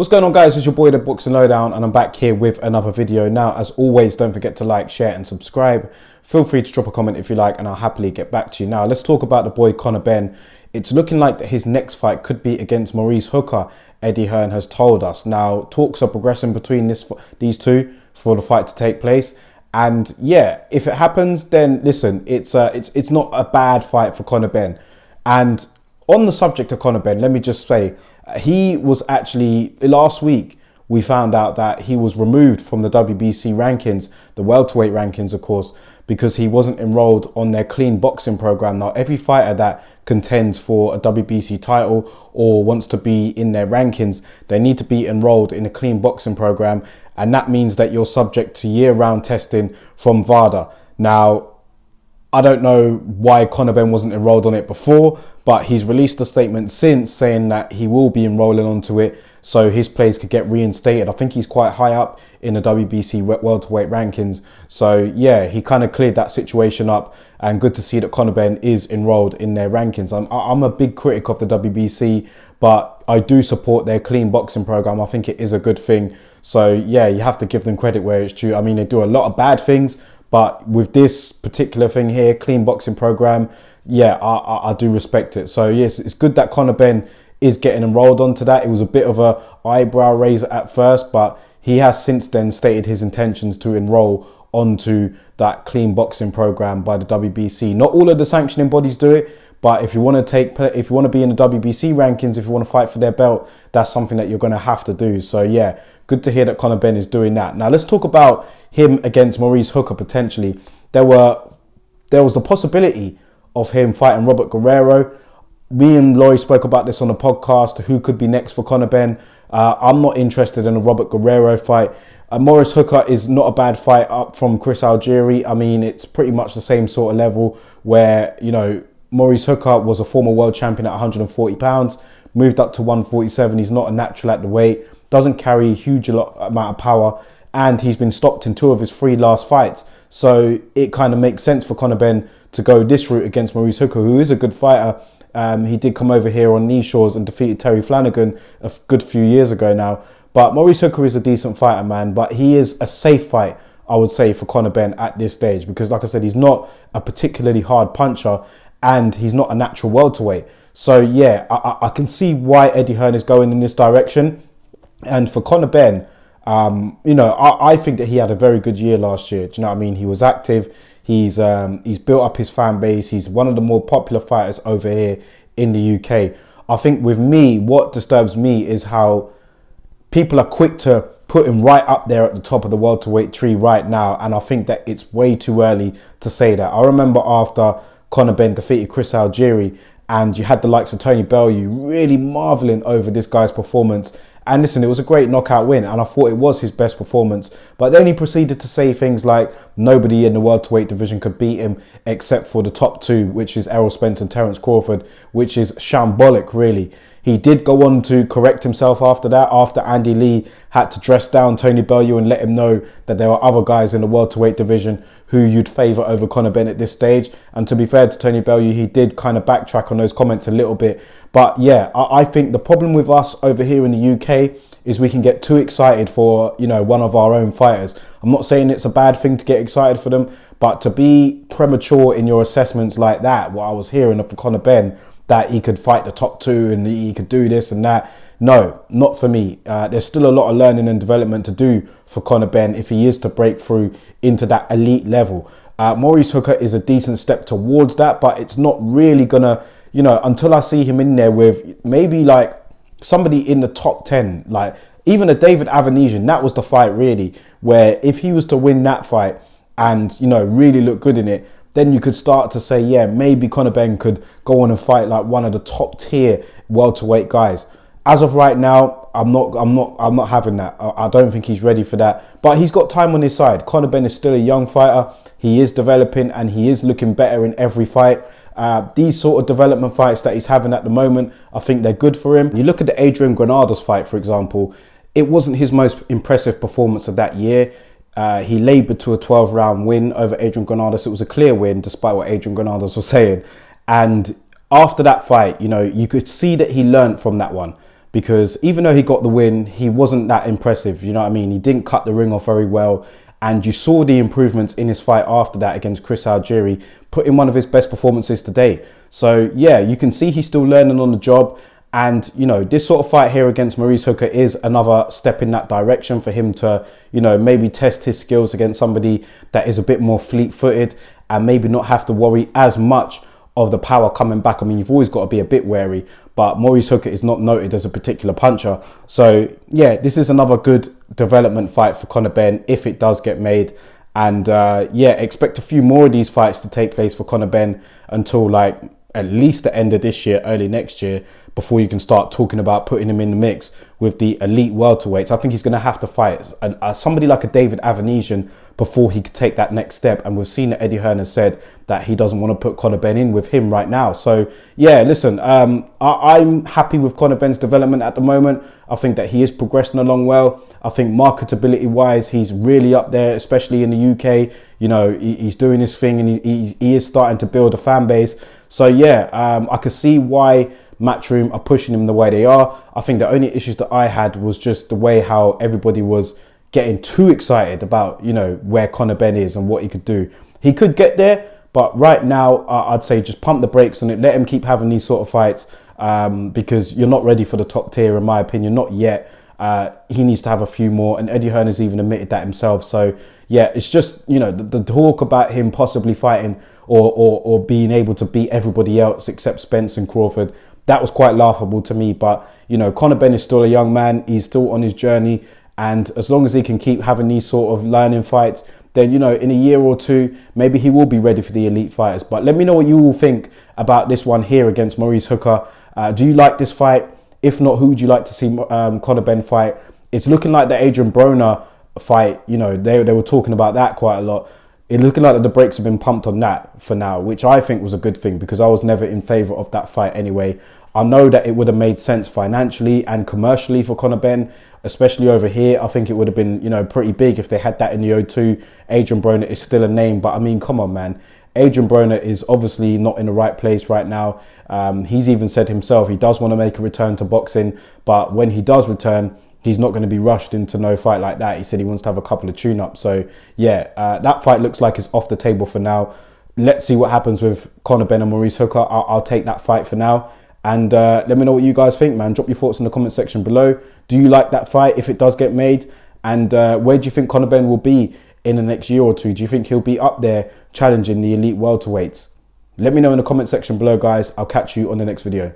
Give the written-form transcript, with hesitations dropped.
What's going on, guys? It's your boy the Boxing Lowdown, and I'm back here with another video. Now, as always, don't forget to like, share and subscribe. Feel free to drop a comment if you like, and I'll happily get back to you. Now, let's talk about the boy Conor Benn. It's looking like that his next fight could be against Maurice Hooker, Eddie Hearn has told us. Now, talks are progressing between these two for the fight to take place. And yeah, if it happens, then listen, it's not a bad fight for Conor Benn. And on the subject of Conor Benn, let me just say, he was actually, last week, we found out that he was removed from the WBC rankings, the welterweight rankings, of course, because he wasn't enrolled on their clean boxing program. Now, every fighter that contends for a WBC title or wants to be in their rankings, they need to be enrolled in a clean boxing program. And that means that you're subject to year-round testing from VADA. Now, I don't know why Conor Benn wasn't enrolled on it before, but he's released a statement since saying that he will be enrolling onto it so his place could get reinstated. I think he's quite high up in the WBC welterweight rankings. So yeah, he kind of cleared that situation up, and good to see that Conor Benn is enrolled in their rankings. I'm a big critic of the WBC, but I do support their clean boxing program. I think it is a good thing. So yeah, you have to give them credit where it's due. I mean, they do a lot of bad things, but with this particular thing here, clean boxing program, yeah, I do respect it. So yes, it's good that Conor Benn is getting enrolled onto that. It was a bit of a eyebrow raiser at first, but he has since then stated his intentions to enroll onto that clean boxing program by the WBC. Not all of the sanctioning bodies do it, but if you want to be in the WBC rankings, if you want to fight for their belt, that's something that you're going to have to do. So yeah, good to hear that Conor Benn is doing that. Now let's talk about him against Maurice Hooker potentially. There was the possibility of him fighting Robert Guerrero. Me and Laurie spoke about this on the podcast, who could be next for Conor Benn. I'm not interested in a Robert Guerrero fight. Maurice Hooker is not a bad fight up from Chris Algieri. I mean, it's pretty much the same sort of level where, you know, Maurice Hooker was a former world champion at 140 pounds, moved up to 147. He's not a natural at the weight, doesn't carry a huge amount of power, and he's been stopped in 2 of his 3 last fights. So it kind of makes sense for Conor Benn to go this route against Maurice Hooker, who is a good fighter. He did come over here on these shores and defeated Terry Flanagan a good few years ago now. But Maurice Hooker is a decent fighter, man. But he is a safe fight, I would say, for Conor Benn at this stage. Because like I said, he's not a particularly hard puncher and he's not a natural welterweight. So yeah, I can see why Eddie Hearn is going in this direction. And for Conor Benn, you know, I think that he had a very good year last year. Do you know what I mean? He was active. He's built up his fan base. He's one of the more popular fighters over here in the UK. I think with me, what disturbs me is how people are quick to put him right up there at the top of the welterweight tree right now. And I think that it's way too early to say that. I remember after Conor Benn defeated Chris Algieri, and you had the likes of Tony Bellew really marveling over this guy's performance. And listen, it was a great knockout win, and I thought it was his best performance. But then he proceeded to say things like nobody in the welterweight division could beat him except for the top 2, which is Errol Spence and Terence Crawford, which is shambolic, really. He did go on to correct himself after that, after Andy Lee had to dress down Tony Bellew and let him know that there were other guys in the welterweight division who you'd favour over Conor Benn at this stage. And to be fair to Tony Bellew, he did kind of backtrack on those comments a little bit. But yeah, I think the problem with us over here in the UK is we can get too excited for, you know, one of our own fighters. I'm not saying it's a bad thing to get excited for them, but to be premature in your assessments like that, what I was hearing of Conor Benn, that he could fight the top 2 and he could do this and that. No, not for me. There's still a lot of learning and development to do for Conor Benn if he is to break through into that elite level. Maurice Hooker is a decent step towards that, but it's not really gonna, you know, until I see him in there with maybe like somebody in the top 10, like even a David Avanesian. That was the fight really, where if he was to win that fight and, you know, really look good in it, then you could start to say, yeah, maybe Conor Benn could go on and fight like one of the top tier welterweight guys. As of right now, I'm not having that. I don't think he's ready for that. But he's got time on his side. Conor Benn is still a young fighter. He is developing and he is looking better in every fight. These sort of development fights that he's having at the moment, I think they're good for him. You look at the Adrian Granados fight, for example. It wasn't his most impressive performance of that year. He laboured to a 12-round win over Adrian Granados. It was a clear win, despite what Adrian Granados was saying. And after that fight, you know, you could see that he learned from that one. because even though he got the win, he wasn't that impressive. You know what I mean? He didn't cut the ring off very well. And you saw the improvements in his fight after that against Chris Algieri, put in one of his best performances today. So yeah, you can see he's still learning on the job. And, you know, this sort of fight here against Maurice Hooker is another step in that direction for him to, you know, maybe test his skills against somebody that is a bit more fleet-footed and maybe not have to worry as much of the power coming back. I mean, you've always got to be a bit wary, but Maurice Hooker is not noted as a particular puncher. So yeah, this is another good development fight for Conor Benn if it does get made. And yeah, expect a few more of these fights to take place for Conor Benn until like at least the end of this year, early next year, before you can start talking about putting him in the mix with the elite welterweights. I think he's going to have to fight somebody like a David Avanesian before he could take that next step. And we've seen that Eddie Hearn has said that he doesn't want to put Conor Benn in with him right now. So yeah, listen, I'm happy with Conor Benn's development at the moment. I think that he is progressing along well. I think marketability wise, he's really up there, especially in the UK. You know, he's doing his thing and he is starting to build a fan base. So yeah, I could see why Matchroom are pushing him the way they are. I think the only issues that I had was just the way how everybody was getting too excited about, you know, where Conor Benn is and what he could do. He could get there, but right now I'd say just pump the brakes on it. Let him keep having these sort of fights because you're not ready for the top tier, in my opinion, not yet. He needs to have a few more, and Eddie Hearn has even admitted that himself. So yeah, it's just, you know, the talk about him possibly fighting or being able to beat everybody else except Spence and Crawford, that was quite laughable to me. But, you know, Conor Benn is still a young man. He's still on his journey. And as long as he can keep having these sort of learning fights, then, you know, in a year or two, maybe he will be ready for the elite fighters. But let me know what you all think about this one here against Maurice Hooker. Do you like this fight? If not, who would you like to see Conor Benn fight? It's looking like the Adrian Broner fight, you know, they were talking about that quite a lot. It's looking like the brakes have been pumped on that for now, which I think was a good thing because I was never in favour of that fight anyway. I know that it would have made sense financially and commercially for Conor Benn, especially over here. I think it would have been, you know, pretty big if they had that in the O2. Adrian Broner is still a name, but I mean, come on, man. Adrian Broner is obviously not in the right place right now. He's even said himself he does want to make a return to boxing, but when he does return, he's not going to be rushed into no fight like that. He said he wants to have a couple of tune-ups. So yeah, that fight looks like it's off the table for now. Let's see what happens with Conor Benn and Maurice Hooker. I'll take that fight for now. And let me know what you guys think, man. Drop your thoughts in the comment section below. Do you like that fight if it does get made? And where do you think Conor Benn will be in the next year or two? Do you think he'll be up there challenging the elite welterweights? Let me know in the comment section below, guys. I'll catch you on the next video.